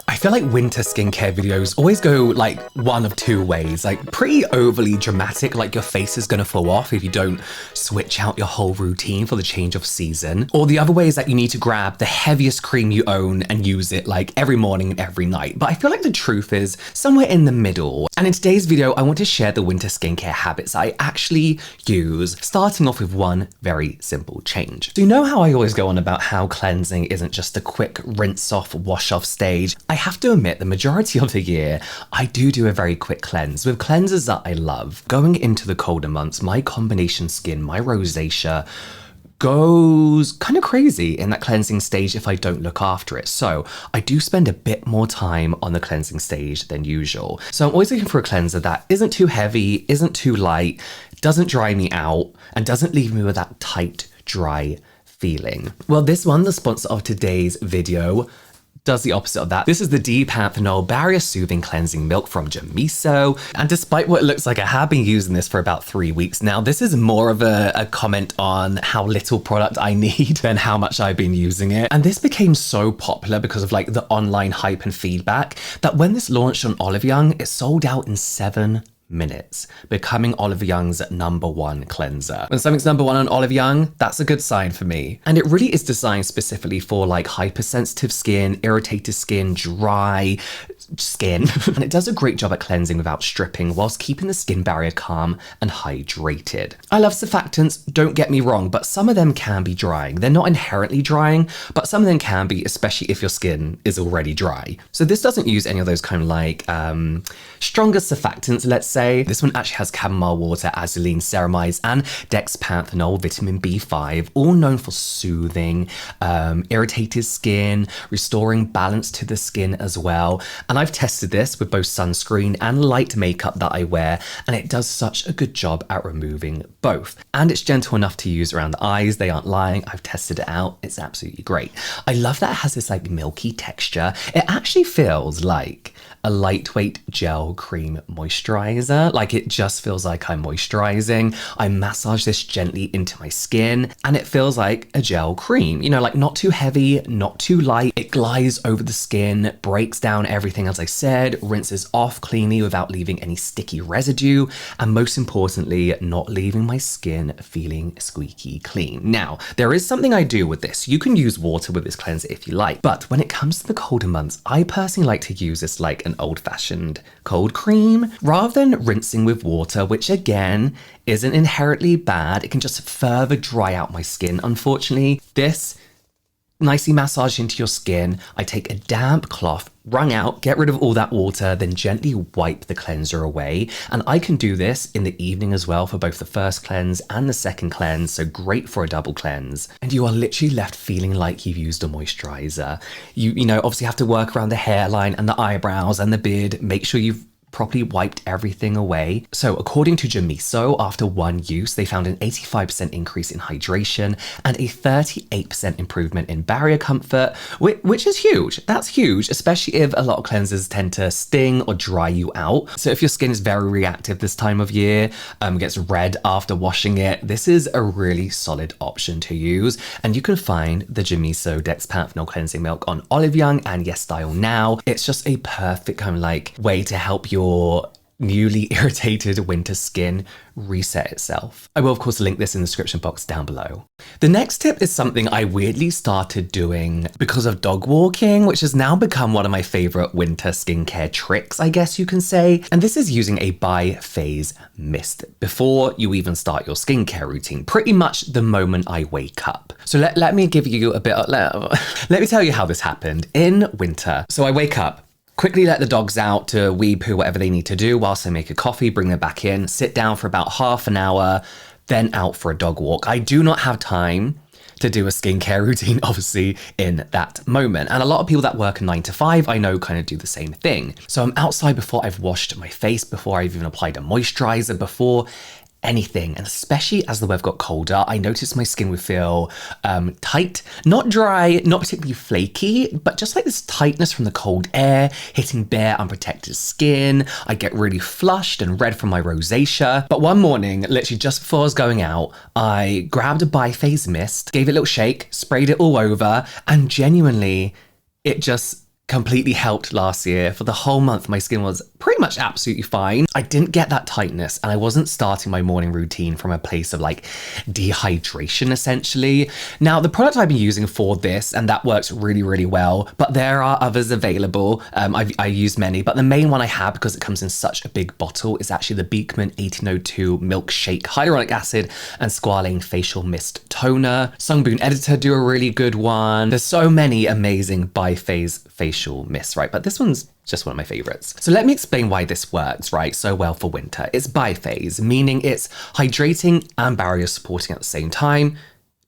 I feel like winter skincare videos always go like one of two ways, like pretty overly dramatic, like your face is gonna fall off if you don't switch out your whole routine for the change of season. Or the other way is that you need to grab the heaviest cream you own and use it like every morning and every night. But I feel like the truth is somewhere in the middle. And in today's video, I want to share the winter skincare habits I actually use, starting off with one very simple change. So you know how I always go on about how cleansing isn't just a quick rinse off, wash off stage? I have to admit, the majority of the year, I do a very quick cleanse with cleansers that I love. Going into the colder months, my combination skin, my rosacea, goes kind of crazy in that cleansing stage if I don't look after it. So I do spend a bit more time on the cleansing stage than usual. So I'm always looking for a cleanser that isn't too heavy, isn't too light, doesn't dry me out, and doesn't leave me with that tight, dry feeling. Well, this one, the sponsor of today's video, does the opposite of that. This is the D-Panthenol Barrier Soothing Cleansing Milk from Jamiso. And despite what it looks like, I have been using this for about 3 weeks now. This is more of a comment on how little product I need than how much I've been using it. And this became so popular because of like the online hype and feedback that when this launched on Olive Young, it sold out in 7 minutes, becoming Olive Young's #1 cleanser. When something's #1 on Olive Young, that's a good sign for me. And it really is designed specifically for like hypersensitive skin, irritated skin, dry skin. And it does a great job at cleansing without stripping whilst keeping the skin barrier calm and hydrated. I love surfactants, don't get me wrong, but some of them can be drying. They're not inherently drying, but some of them can be, especially if your skin is already dry. So this doesn't use any of those kind of like stronger surfactants, let's say. This one actually has chamomile water, azulene ceramides, and dexpanthenol, vitamin B5, all known for soothing irritated skin, restoring balance to the skin as well. And I've tested this with both sunscreen and light makeup that I wear, and it does such a good job at removing both. And it's gentle enough to use around the eyes. They aren't lying. I've tested it out. It's absolutely great. I love that it has this like milky texture. It actually feels like a lightweight gel cream moisturizer. Like it just feels like I'm moisturizing. I massage this gently into my skin and it feels like a gel cream, you know, like not too heavy, not too light. It glides over the skin, breaks down everything as I said, rinses off cleanly without leaving any sticky residue, and most importantly, not leaving my skin feeling squeaky clean. Now, there is something I do with this. You can use water with this cleanser if you like, but when it comes to the colder months, I personally like to use this like an old-fashioned cold cream rather than rinsing with water, which again isn't inherently bad. It can just further dry out my skin. Unfortunately, this nicely massage into your skin. I take a damp cloth, wrung out, get rid of all that water, then gently wipe the cleanser away. And I can do this in the evening as well for both the first cleanse and the second cleanse, so great for a double cleanse. And you are literally left feeling like you've used a moisturizer. You know, obviously have to work around the hairline and the eyebrows and the beard, make sure you've properly wiped everything away. So according to Jamiso, after one use, they found an 85% increase in hydration and a 38% improvement in barrier comfort, which is huge. That's huge, especially if a lot of cleansers tend to sting or dry you out. So if your skin is very reactive this time of year, gets red after washing it, this is a really solid option to use. And you can find the Jamiso Dexpanthenol Cleansing Milk on Olive Young and YesStyle now. It's just a perfect kind of like way to help your newly irritated winter skin reset itself. I will of course link this in the description box down below. The next tip is something I weirdly started doing because of dog walking, which has now become one of my favorite winter skincare tricks, I guess you can say. And this is using a bi-phase mist before you even start your skincare routine, pretty much the moment I wake up. So let me give you a bit of, let me tell you how this happened in winter. So I wake up, quickly let the dogs out to wee poo, whatever they need to do, whilst I make a coffee, bring them back in, sit down for about half an hour, then out for a dog walk. I do not have time to do a skincare routine, obviously, in that moment. And a lot of people that work a 9 to 5, I know kind of do the same thing. So I'm outside before I've washed my face, before I've even applied a moisturizer, before anything. And especially as the weather got colder, I noticed my skin would feel tight, not dry, not particularly flaky, but just like this tightness from the cold air hitting bare unprotected skin. I get really flushed and red from my rosacea. But one morning, literally just before I was going out, I grabbed a bi-phase mist, gave it a little shake, sprayed it all over, and genuinely, It just completely helped last year. For the whole month, my skin was pretty much absolutely fine. I didn't get that tightness, and I wasn't starting my morning routine from a place of like dehydration, essentially. Now, the product I've been using for this, and that works really, really well, but there are others available. I use many, but the main one I have, because it comes in such a big bottle, is actually the Beekman 1802 Milkshake Hyaluronic Acid and Squalane Facial Mist Toner. Sungbloom Editor do a really good one. There's so many amazing bi-phase facial mists, right? But this one's just one of my favorites. So let me explain why this works, right, so well for winter. It's biphase, meaning it's hydrating and barrier supporting at the same time.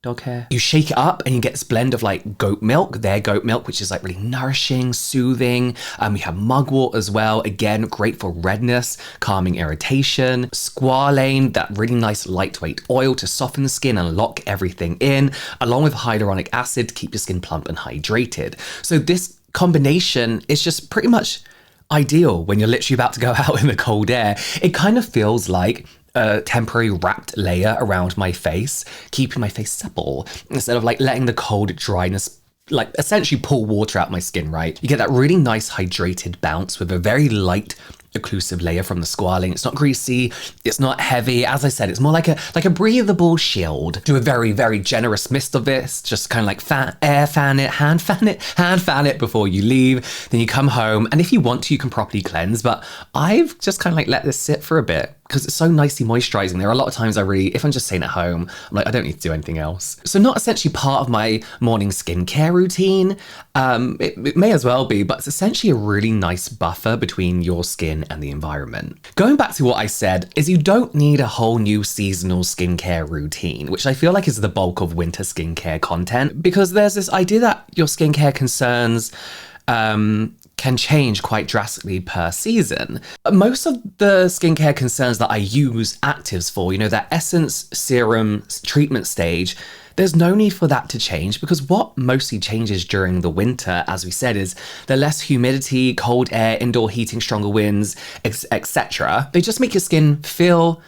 Dog hair. You shake it up and you get this blend of like goat milk, their goat milk, which is like really nourishing, soothing. We have mugwort as well. Again, great for redness, calming irritation. Squalane, that really nice lightweight oil to soften the skin and lock everything in, along with hyaluronic acid to keep your skin plump and hydrated. So this combination is just pretty much ideal when you're literally about to go out in the cold air. It kind of feels like a temporary wrapped layer around my face, keeping my face supple instead of like letting the cold dryness like essentially pull water out my skin, right? You get that really nice hydrated bounce with a very light occlusive layer from the squalane. It's not greasy, it's not heavy. As I said, it's more like a breathable shield. Do a very, very generous mist of this, just kind of like hand fan it before you leave. Then you come home, and if you want to, you can properly cleanse, but I've just kind of like let this sit for a bit because it's so nicely moisturizing. There are a lot of times if I'm just staying at home, I'm like, I don't need to do anything else. So not essentially part of my morning skincare routine. It may as well be, but it's essentially a really nice buffer between your skin and the environment. Going back to what I said, is you don't need a whole new seasonal skincare routine, which I feel like is the bulk of winter skincare content, because there's this idea that your skincare concerns can change quite drastically per season. Most of the skincare concerns that I use actives for, that essence, serum, treatment stage, there's no need for that to change, because what mostly changes during the winter, as we said, is the less humidity, cold air, indoor heating, stronger winds, etc. They just make your skin feel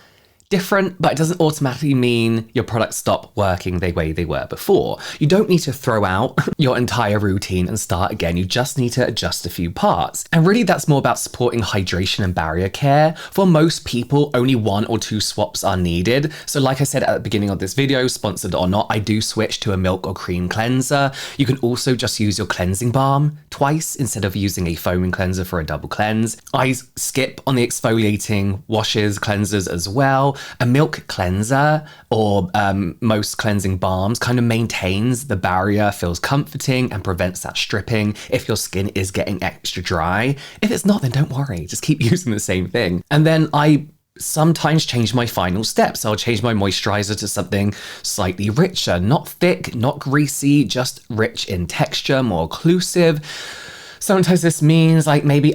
different, but it doesn't automatically mean your products stop working the way they were before. You don't need to throw out your entire routine and start again. You just need to adjust a few parts. And really, that's more about supporting hydration and barrier care. For most people, only 1 or 2 swaps are needed. So like I said at the beginning of this video, sponsored or not, I do switch to a milk or cream cleanser. You can also just use your cleansing balm twice instead of using a foaming cleanser for a double cleanse. I skip on the exfoliating washes, cleansers as well. A milk cleanser or most cleansing balms kind of maintains the barrier, feels comforting, and prevents that stripping if your skin is getting extra dry. If it's not, then don't worry, just keep using the same thing. And then I sometimes change my final steps. I'll change my moisturizer to something slightly richer, not thick, not greasy, just rich in texture, more occlusive. Sometimes this means like maybe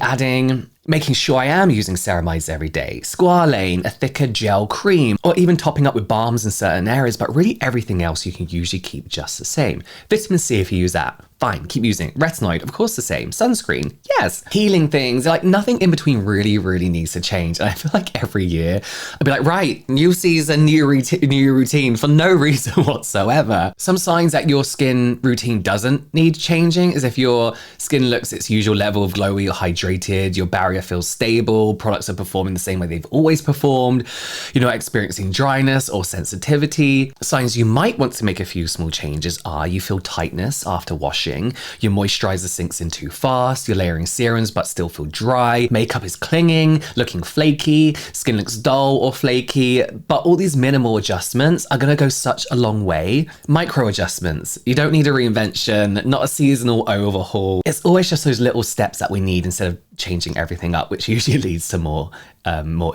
making sure I am using ceramides every day, squalane, a thicker gel cream, or even topping up with balms in certain areas, but really everything else you can usually keep just the same. Vitamin C, if you use that, fine, keep using it. Retinoid, of course the same. Sunscreen, yes. Healing things, like nothing in between really, really needs to change. And I feel like every year I'd be like, right, new season, new routine for no reason whatsoever. Some signs that your skin routine doesn't need changing is if your skin looks its usual level of glowy or hydrated, your barrier feels stable, products are performing the same way they've always performed, you're not experiencing dryness or sensitivity. Signs you might want to make a few small changes are you feel tightness after washing, your moisturizer sinks in too fast, you're layering serums but still feel dry, makeup is clinging, looking flaky, skin looks dull or flaky, but all these minimal adjustments are going to go such a long way. Micro adjustments, you don't need a reinvention, not a seasonal overhaul. It's always just those little steps that we need instead of changing everything up, which usually leads to more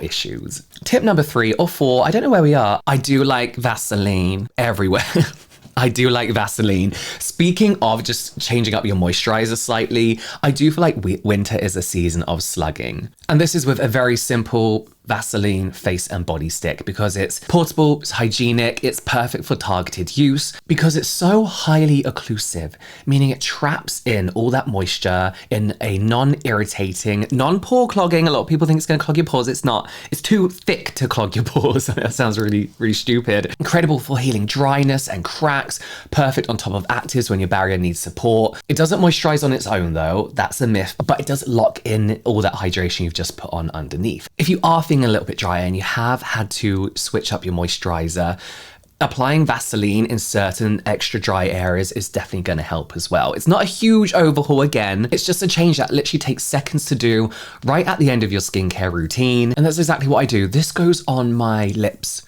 issues. Tip number 3 or 4, I don't know where we are. I do like Vaseline everywhere. I do like Vaseline. Speaking of just changing up your moisturizer slightly, I do feel like winter is a season of slugging. And this is with a very simple Vaseline face and body stick because it's portable, it's hygienic, it's perfect for targeted use because it's so highly occlusive, meaning it traps in all that moisture in a non-irritating, non-pore clogging. A lot of people think it's going to clog your pores. It's not. It's too thick to clog your pores. That sounds really, really stupid. Incredible for healing dryness and cracks. Perfect on top of actives when your barrier needs support. It doesn't moisturize on its own though. That's a myth, but it does lock in all that hydration you've just put on underneath. If you are feeling a little bit drier and you have had to switch up your moisturizer, applying Vaseline in certain extra dry areas is definitely going to help as well. It's not a huge overhaul again. It's just a change that literally takes seconds to do right at the end of your skincare routine. And that's exactly what I do. This goes on my lips.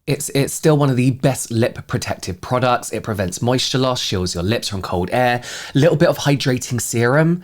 It's still one of the best lip protective products. It prevents moisture loss, shields your lips from cold air, a little bit of hydrating serum,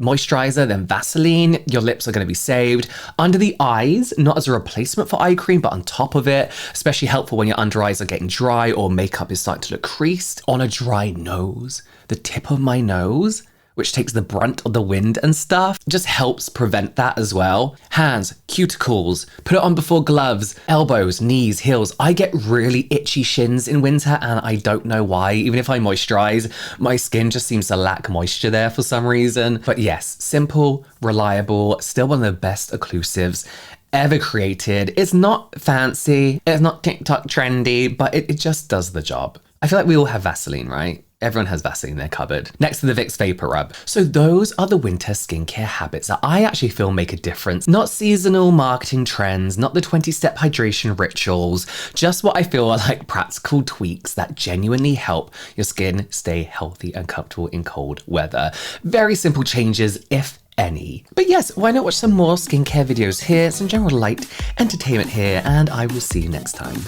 moisturizer, then Vaseline, your lips are going to be saved. Under the eyes, not as a replacement for eye cream, but on top of it, especially helpful when your under eyes are getting dry or makeup is starting to look creased. On a dry nose, the tip of my nose, which takes the brunt of the wind and stuff, just helps prevent that as well. Hands, cuticles, put it on before gloves, elbows, knees, heels. I get really itchy shins in winter and I don't know why. Even if I moisturize, my skin just seems to lack moisture there for some reason. But yes, simple, reliable, still one of the best occlusives ever created. It's not fancy, it's not TikTok trendy, but it just does the job. I feel like we all have Vaseline, right? Everyone has Vaseline in their cupboard. Next to the Vicks Vapor Rub. So those are the winter skincare habits that I actually feel make a difference. Not seasonal marketing trends, not the 20-step hydration rituals, just what I feel are like practical tweaks that genuinely help your skin stay healthy and comfortable in cold weather. Very simple changes, if any. But yes, why not watch some more skincare videos here, some general light entertainment here, and I will see you next time.